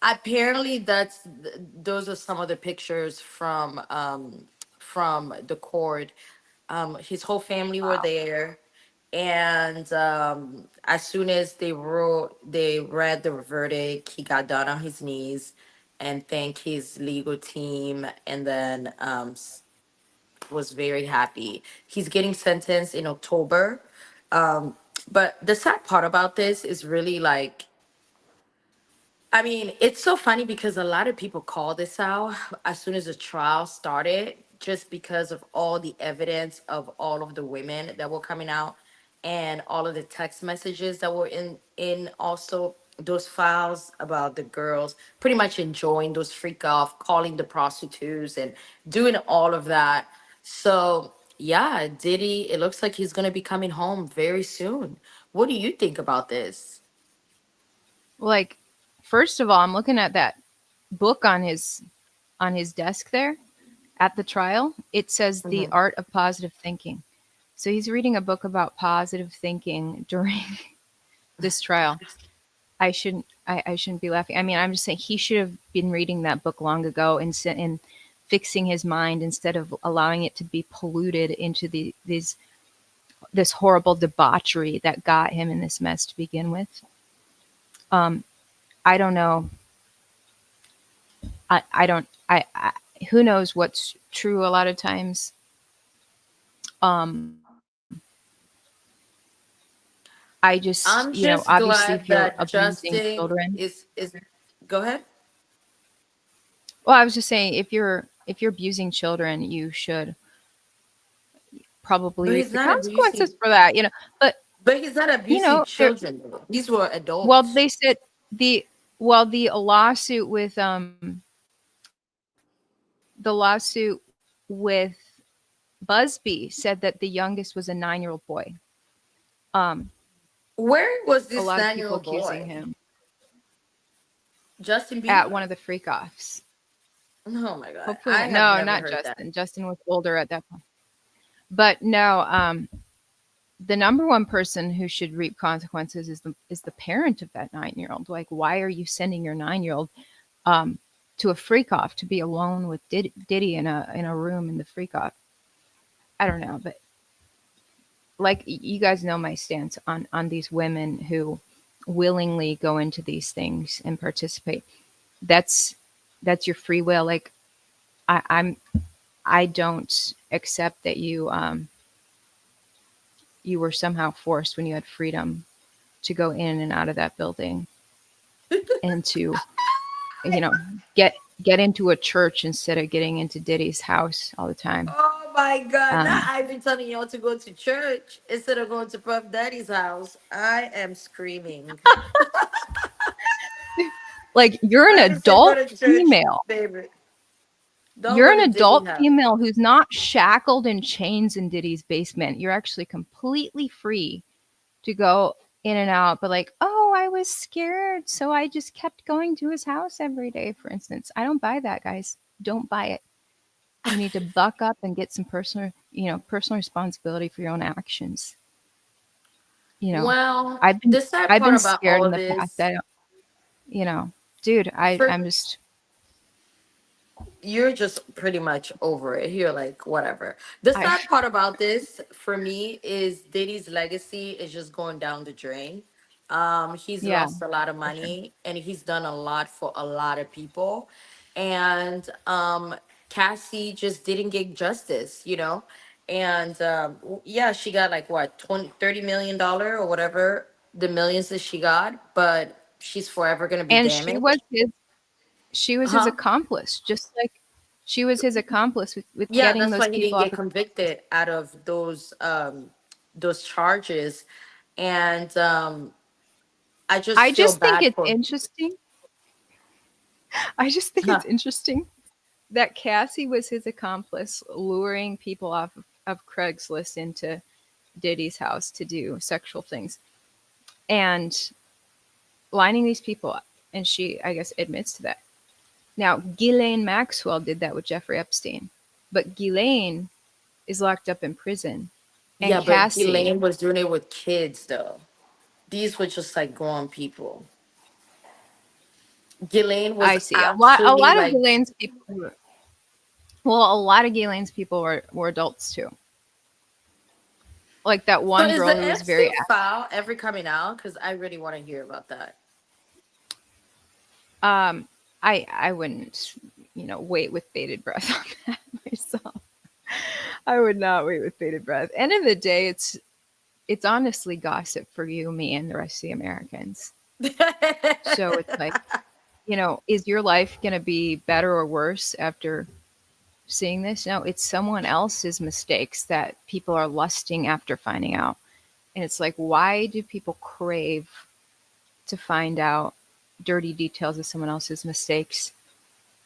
apparently those are some of the pictures from the court. His whole family were there, and as soon as they read the verdict, he got down on his knees and thanked his legal team, and then was very happy. He's getting sentenced in October. Um, but the sad part about this is really like, I mean, it's so funny because a lot of people call this out as soon as the trial started, just because of all the evidence of all of the women that were coming out and all of the text messages that were in also those files about the girls pretty much enjoying those freak off, calling the prostitutes and doing all of that. So yeah, Diddy, it looks like he's gonna be coming home very soon. What do you think about this? Like, first of all, I'm looking at that book on his desk there at the trial. It says The Mhm. Art of Positive Thinking. So he's reading a book about positive thinking during this trial. I shouldn't be laughing. I mean, I'm just saying he should have been reading that book long ago and fixing his mind instead of allowing it to be polluted into this horrible debauchery that got him in this mess to begin with. I don't know. I don't. who knows what's true a lot of times. Um, I just, I'm just obviously if you're glad that abusing Justin children, is go ahead. well, I was just saying if you're abusing children, you should probably But reap he's the not abusing consequences for that, But but he's not abusing there children though. These were well, adults. they said the the lawsuit with Busby said that the youngest was a 9-year-old boy. Um, Where was a this lot of people 9-year-old accusing boy? him Justin at one Bieber? of the freak offs. Oh my god. Hopefully, I have no, never not heard that. Justin. Justin was older at that point. But no, the number one person who should reap consequences is the parent of that 9-year-old. Like, why are you sending your 9-year-old um, to a freak off to be alone with Diddy in a room in the freak off? I don't know, but like you guys know my stance on these women who willingly go into these things and participate. That's that's your free will. Like I'm I don't accept that you were somehow forced when you had freedom to go in and out of that building and to you know get into a church instead of getting into Diddy's house all the time. Oh my god. Not Um, I've been telling y'all to go to church instead of going to Puff Daddy's house. I am screaming. like you're an I can say go adult to church, female. baby. Don't You're go an to Diddy adult house. female who's not shackled in chains in Diddy's basement. You're actually completely free to go in and out, but like, oh, I was scared, so I just kept going to his house every day, for instance. I don't buy that, guys. Don't buy it. You need to buck up and get some personal responsibility for your own actions. You know, Well, I've been the sad I've part been about scared all in of the past. this, You know, dude, for I'm just you're just pretty much over it. You're like, whatever. The I sad part about this for me is Diddy's legacy is just going down the drain. He's yeah, lost a lot of for sure. money and he's done a lot for a lot of people. And Cassie just didn't get justice, you know? And yeah, she got like what, 20 $30 million or whatever the millions that she got, but she's forever gonna be And damaged. she was his Huh? accomplice, just like she was his accomplice with Yeah, getting that's those why he people didn't off get of. convicted out of those charges. And I just I feel just think bad it's for interesting. I just think huh. it's interesting that Cassie was his accomplice, luring people off of Craigslist into Diddy's house to do sexual things and lining these people up. And she, I guess, admits to that. Now, Ghislaine Maxwell did that with Jeffrey Epstein, but Ghislaine is locked up in prison, and Yeah, but Cassie, Elaine was doing it with kids though. These were just like grown people. Ghislaine was I see a actually lot of like, Ghislaine's people. Well, a lot of Ghislaine's people were adults too. Like that so one is girl the who was very Epstein file ever coming out? Because I really want to hear about that. um I wouldn't, wait with bated breath on that myself. I would not wait with bated breath. End of the day, it's honestly gossip for you, me, and the rest of the Americans. So it's like, is your life going to be better or worse after seeing this? No, it's someone else's mistakes that people are lusting after finding out. And it's like, why do people crave to find out dirty details of someone else's mistakes?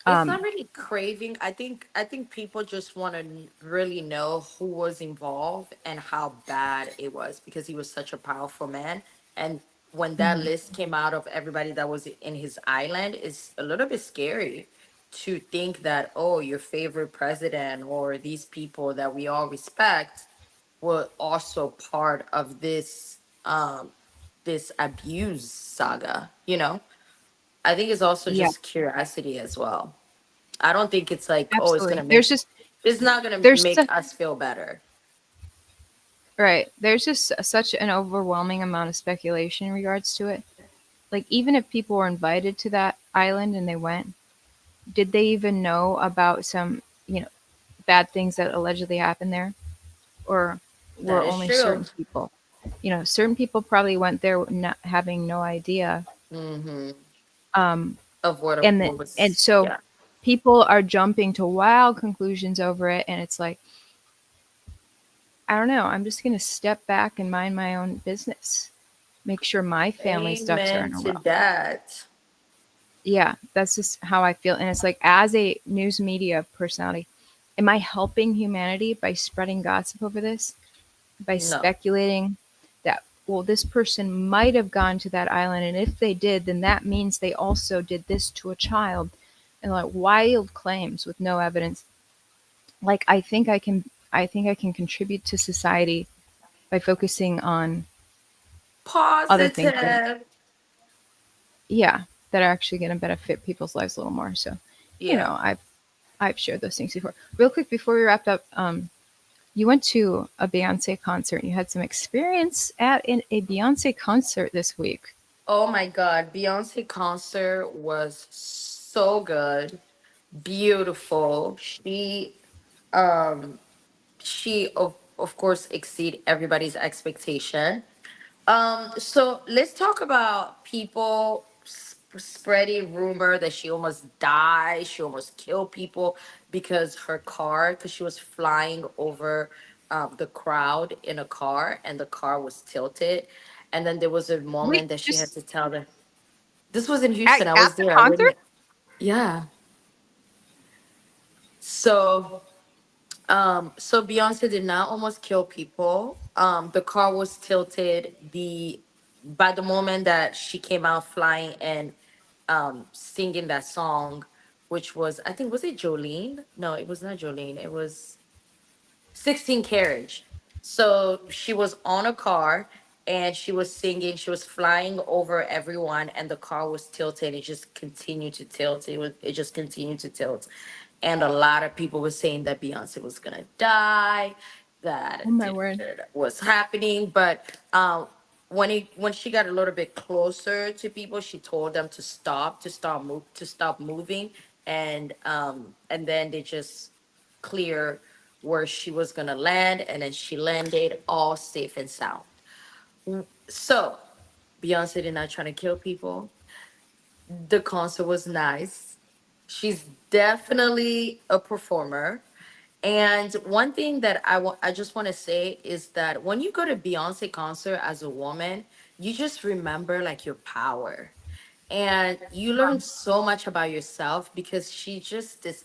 It's not Um, really craving. I think people just want to really know who was involved and how bad it was because he was such a powerful man. And when that mhm. list came out of everybody that was in his island, it's a little bit scary to think that, oh, your favorite president or these people that we all respect were also part of this abuse saga, you know? I think it's also Yeah, just curiosity as well. I don't think it's like, oh, absolutely. it's not gonna There's make su- us feel better. right. There's just such an overwhelming amount of speculation in regards to it. Like even if people were invited to that island and they went, did they even know about some, bad things that allegedly happened there? Or That were is only true. certain people? Certain people probably went there not having no idea. Mm-hmm. Um, Of and what and was, so yeah. people are jumping to wild conclusions over it, and it's like, I don't know. I'm just gonna step back and mind my own business, make sure my family's ducks are Amen in a to row. that. Yeah, that's just how I feel. And it's like, as a news media personality, am I helping humanity by spreading gossip over this? By No. speculating that, well, this person might have gone to that island, and if they did, then that means they also did this to a child, and like wild claims with no evidence. Like, I think I can contribute to society by focusing on other things that, Positive. yeah, that are actually going to benefit people's lives a little more. So, Yeah. I've shared those things before. Real quick before we wrapped up, you went to a Beyonce concert. You had some experience at a Beyonce concert this week. Oh my God. Beyonce concert was so good. Beautiful. Um she of course exceed everybody's expectation. So let's talk about people spreading rumor that she almost died, she almost killed people because her car, because she was flying over the crowd in a car and the car was tilted. And then there was a Wait, moment that she had just to tell them. This was in at Houston. I at was the there. I concert? wouldn't. Yeah. So so Beyonce did not almost kill people. The car was tilted. The By the moment that she came out flying and singing that song, which was, I think, was it Jolene? No, it was not Jolene. It was 16 carriage. So she was on a car and she was singing, she was flying over everyone, and the car was tilted. It just continued to tilt. It just continued to tilt. And a lot of people were saying that Beyonce was gonna die, Oh that my word. was happening. But when she got a little bit closer to people, she told them to stop moving, and then they just clear where she was gonna land, and then she landed all safe and sound. So Beyonce did not try to kill people. The concert was nice. She's definitely a performer. And one thing that I just want to say is that when you go to Beyonce concert as a woman, you just remember like your power, and you learn so much about yourself because she's just this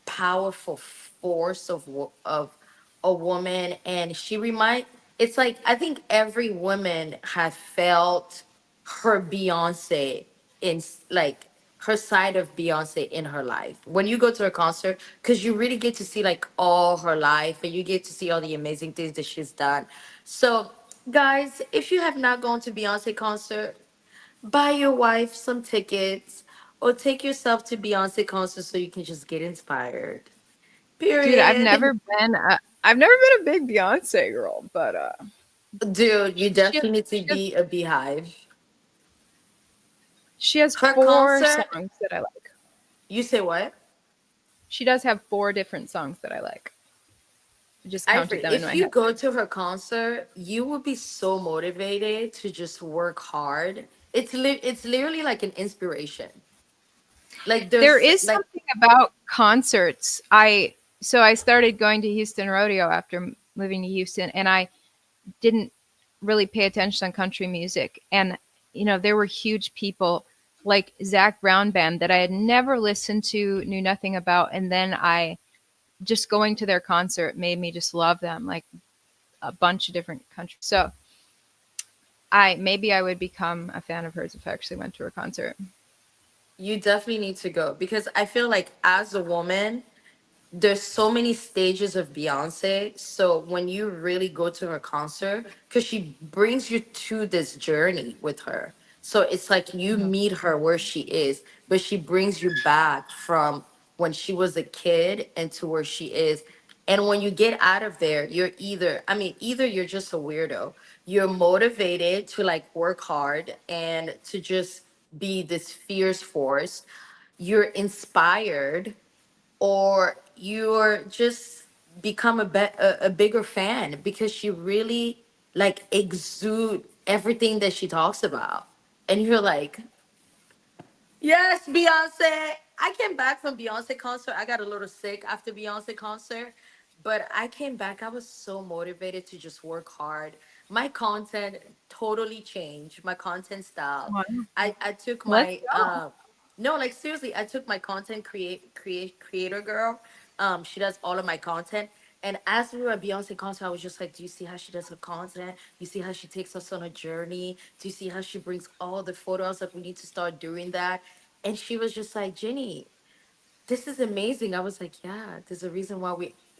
powerful force of a woman. And it's like, I think every woman has felt her Beyonce like her side of Beyonce in her life when you go to a concert, because you really get to see like all her life and you get to see all the amazing things that she's done. So guys, if you have not gone to Beyonce concert, buy your wife some tickets or take yourself to Beyonce concert so you can just get inspired. Dude, Period. I've never been a big Beyonce girl, but Dude, you she has, definitely need to she has, be a beehive. she has Her four concert, songs that I like. you say what? She does have four different songs that I like. I just counted Ivory, them in if my you head. go to her concert, you will be so motivated to just work hard. It's literally like an inspiration. Like There there's is like, something about concerts. I started going to Houston Rodeo after moving to Houston, and I didn't really pay attention on country music. And there were huge people like Zach Brown Band that I had never listened to, knew nothing about, and then I just going to their concert made me just love them, like a bunch of different countries. So I would become a fan of hers if I actually went to her concert. you definitely need to go because I feel like as a woman, there's so many stages of Beyonce. So when you really go to her concert, because she brings you to this journey with her. So it's like you Mhm. meet her where she is, but she brings you back from when she was a kid and to where she is. And when you get out of there, you're either you're just a weirdo, you're motivated to like work hard and to just be this fierce force, you're inspired, or you're just become a bigger fan because she really like exude everything that she talks about, and you're like, yes, Beyonce. I came back from Beyonce concert. I got a little sick after Beyonce concert, but I came back. I was so motivated to just work hard. My content totally changed. My content style. Wow. I took Let's my go. no, like seriously, I took my content creator girl. She does all of my content. And as we were at Beyonce concert, I was just like, do you see how she does her content? You see how she takes us on a journey? Do you see how she brings all the photos? Like, we need to start doing that. And she was just like, Jenny, this is amazing. I was like, yeah, there's a reason why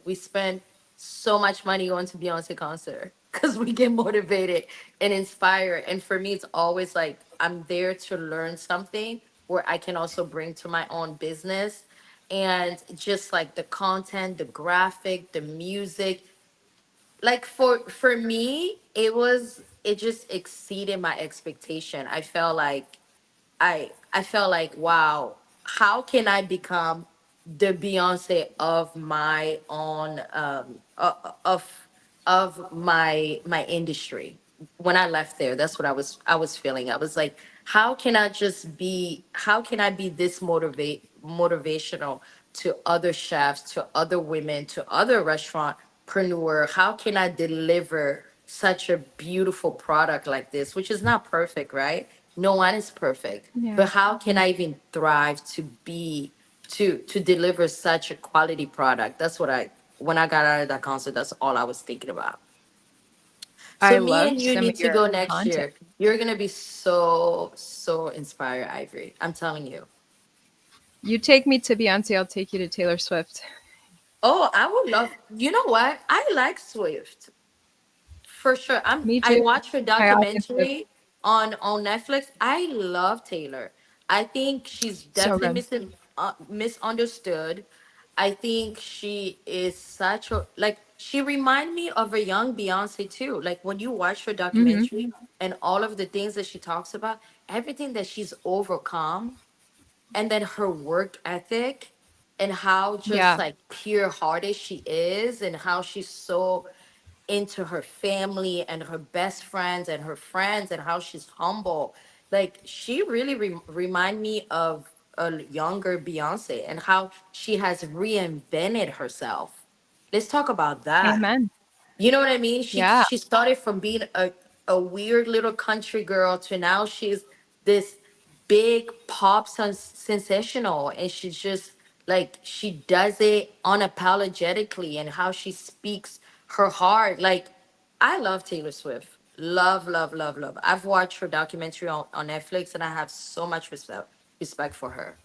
we spend so much money going to Beyonce concert because we get motivated and inspired. And for me, it's always like I'm there to learn something where I can also bring to my own business. And just like the content, the graphic, the music, like for me, it just exceeded my expectation. I felt like, wow, how can I become the Beyonce of my own of my industry? When I left there, that's what I was feeling. I was like, how can I be this motivational to other chefs, to other women, to other restaurantpreneur? How can I deliver such a beautiful product like this, which is not perfect, right? No one is perfect, Yeah. but how can I even thrive to be to deliver such a quality product? That's what I when I got out of that concert, that's all I was thinking about. So I me loved and you some need of to your go next content. year. You're gonna be so inspired, Ivory. I'm telling you. You take me to Beyonce, I'll take you to Taylor Swift. Oh, I would love. You know what? I like Swift. For sure. Me I too. watched her I often flip. documentary on Netflix. I love Taylor. I think she's So definitely good. misunderstood. I think she is such a like she remind me of a young Beyonce too. Like when you watch her Hmm. documentary and all of the things that she talks about, everything that she's overcome, and then her work ethic, and how just Yeah. like pure hearted she is, and how she's so into her family and her best friends and her friends, and how she's humble. Like she really remind me of a younger Beyonce, and how she has reinvented herself. Let's talk about that. Amen. You know what I mean? Yeah. She started from being a weird little country girl to now she's this big sensational, and she's just like she does it unapologetically, and how she speaks her heart. Like I love Taylor Swift. Love, love, love, love. I've watched her documentary on Netflix, and I have so much respect for her.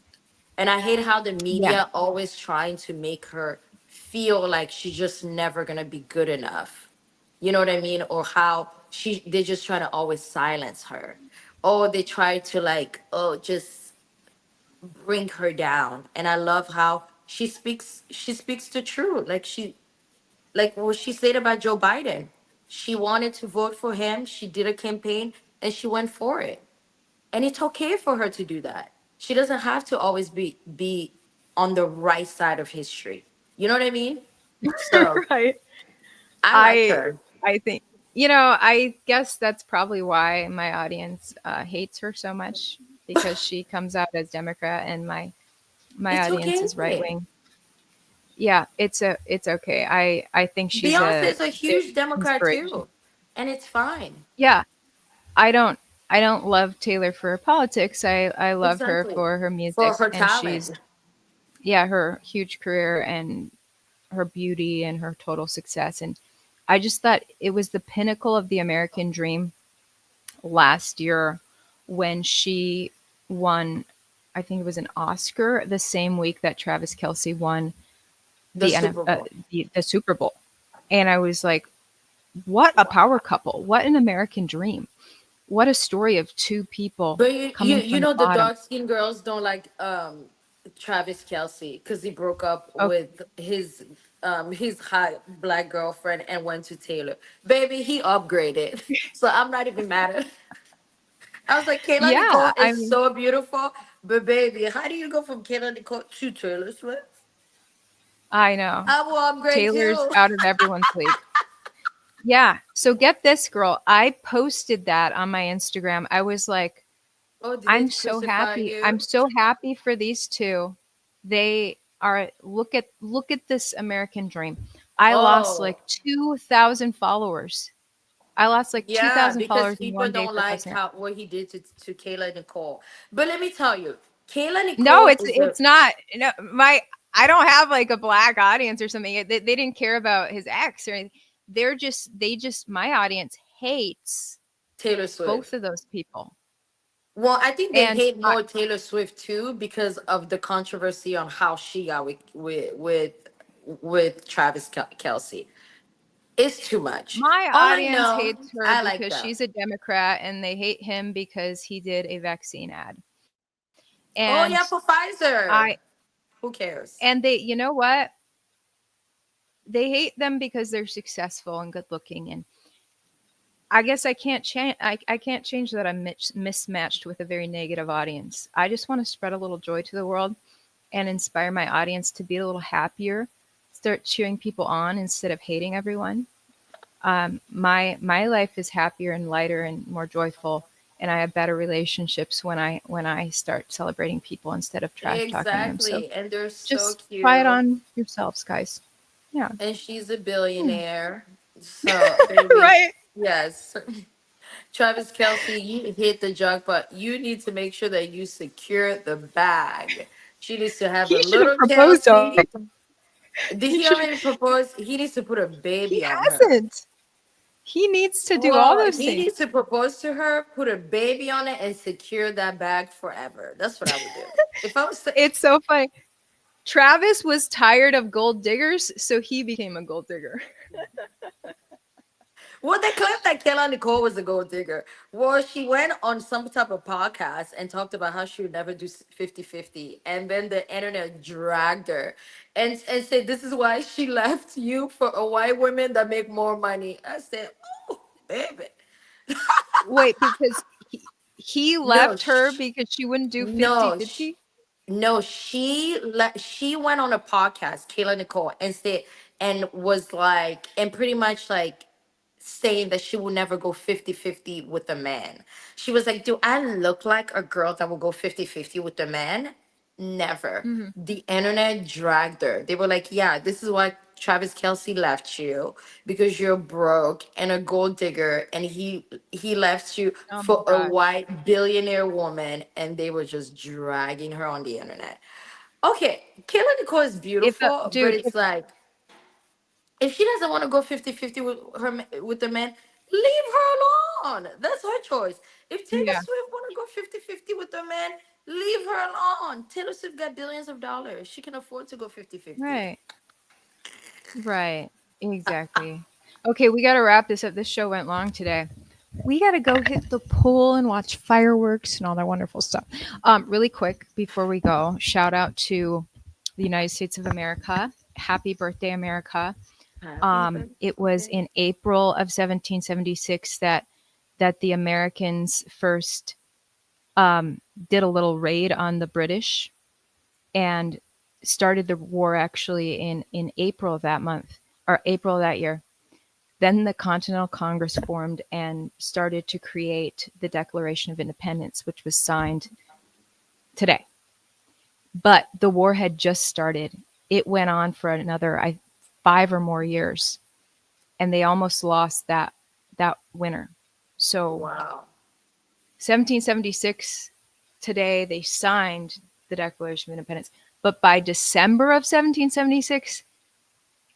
And I hate how the Yeah. media always trying to make her feel like she's just never gonna be good enough. You know what I mean? Or how they just try to always silence her. Or they try to like, oh, just bring her down. And I love how she speaks the truth. Like what she said about Joe Biden. She wanted to vote for him, she did a campaign, and she went for it, and it's okay for her to do that. She doesn't have to always be on the right side of history. You know what I mean? So Right. I like I her. I think I guess that's probably why my audience hates her so much, because she comes out as Democrat and my It's audience okay. is right wing. Yeah, it's okay. I think she's Beyonce a is a big huge Democrat inspiration. too, and it's fine. Yeah, I don't I don't love Taylor for her politics. I love her Exactly. for her For music, her and she's talent. yeah, her huge career and her beauty and her total success. And I just thought it was the pinnacle of the American dream last year when she won, I think it was an Oscar the same week that Travis Kelsey won The the Super Bowl. the Super Bowl. And I was like, what a power couple. What an American dream. What a story of two people But coming you from the know the bottom. dark skinned girls don't like Travis Kelsey because he broke up Oh, with his hot black girlfriend and went to Taylor. Baby, he upgraded. So I'm not even mad at I was like, Kayla yeah. Nicole I is mean, so beautiful, But baby, how do you go from Kayla Nicole to Taylor Swift? I know. I will upgrade Taylor's too. out of everyone's league. Yeah. So get this, girl. I posted that on my Instagram. I was like, Oh, did they I'm so crucify happy. I'm you? so happy for these two. They are look at this American dream. I lost Oh, like 2,000 followers. I lost like yeah, 2,000 because followers in people one day don't for like posting it. how what he did to Kayla Nicole. But let me tell you, Kayla No, Nicole it's is a it's not. No, my I don't have like a black audience or something. They didn't care about his ex or anything. They just my audience hates Taylor both Swift. of those people. Well, I think they And hate I, more Taylor Swift too because of the controversy on how she got with Travis Kelsey. It's too much. my All I audience know, hates her I like because them. she's a Democrat and they hate him because he did a vaccine ad. And Oh yeah, for I Pfizer. Who cares? and they you know what? They hate them because they're successful and good looking and I guess I can't change. I can't change that I'm mismatched with a very negative audience. I just want to spread a little joy to the world and inspire my audience to be a little happier, start cheering people on instead of hating everyone. My life is happier and lighter and more joyful, and I have better relationships when I start celebrating people instead of trash talking them. So Exactly. And they're so just try it cute. on yourselves, guys. Yeah. And she's a Hmm. billionaire. So, baby, Right. yes. Travis Kelsey, you hit the jackpot. You need to make sure that you secure the bag. She needs to have He a should have little proposed Kelsey. already. Did He he should. already propose? He needs to put a He baby on her. hasn't. He needs to do all Well, those he things. needs to propose to her, put a baby on it, and secure that bag forever. That's what I would do. If I was, It's so funny. Travis was tired of gold diggers, so he became a gold digger. well, they claimed that Kayla Nicole was a gold digger. Well, she went on some type of podcast and talked about how she would never do 50-50. And then the internet dragged her and said, this is why she left you for a white woman that make more money. I said, oh, baby. Wait, because he No, left her because she wouldn't do no, 50-50? no, she went on a podcast, Kayla Nicole, and said and was like and pretty much like saying that she will never go 50-50 with a man. She was like, do I look like a girl that will go 50-50 with a man? Never. Hmm. The internet dragged her. They were like, yeah, this is why Travis Kelsey left you because you're broke and a gold digger, and he left you Oh my for a gosh. white billionaire woman, and they were just dragging her on the internet. Okay, Kayla Nicole is If a beautiful, but dude, it's like if she doesn't want to go 50-50 with with the man, leave her alone. That's her choice. If Taylor yeah, Swift want to go 50-50 with the man, leave her alone. Taylor Swift got billions of dollars. She can afford to go 50-50. right, right, exactly. Okay, we got to wrap this up. This show went long today. We got to go hit the pool and watch fireworks and all that wonderful stuff. Really quick before we go, shout out to the United States of America. Happy birthday, America. Happy It was birthday. in April of 1776 that the Americans first did a little raid on the British and started the war actually in April of that month or April of that year. Then the Continental Congress formed and started to create the Declaration of Independence, which was signed today. But the war had just started. It went on for another 5 or more years, and they almost lost that winter. So Wow. 1776 today they signed the Declaration of Independence, but by December of 1776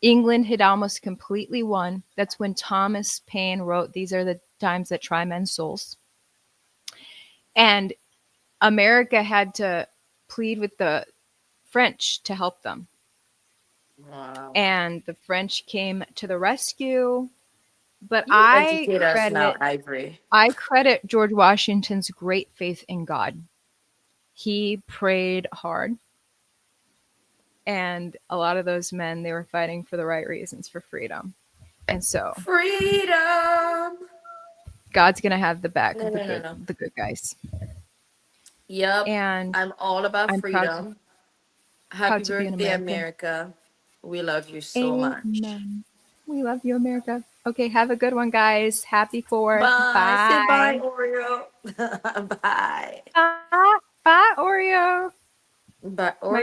England had almost completely won. That's when Thomas Paine wrote These Are the Times That Try Men's Souls. And America had to plead with the French to help them. Wow. And the French came to the rescue. But You educate us now, Ivory. I credit George Washington's great faith in God. He prayed hard, and a lot of those men, they were fighting for the right reasons, for freedom. And so Freedom. God's gonna have the back No, of no, no, no. the good guys. Yep. and I'm all about I'm freedom. Happy proud to be an birthday, American. America. We love you so much. Amen. We love you, America. Okay, have a good one, guys. Happy 4th. Bye. Say bye, Bye. Oreo. Bye. Bye. Bye, Oreo. Bye, My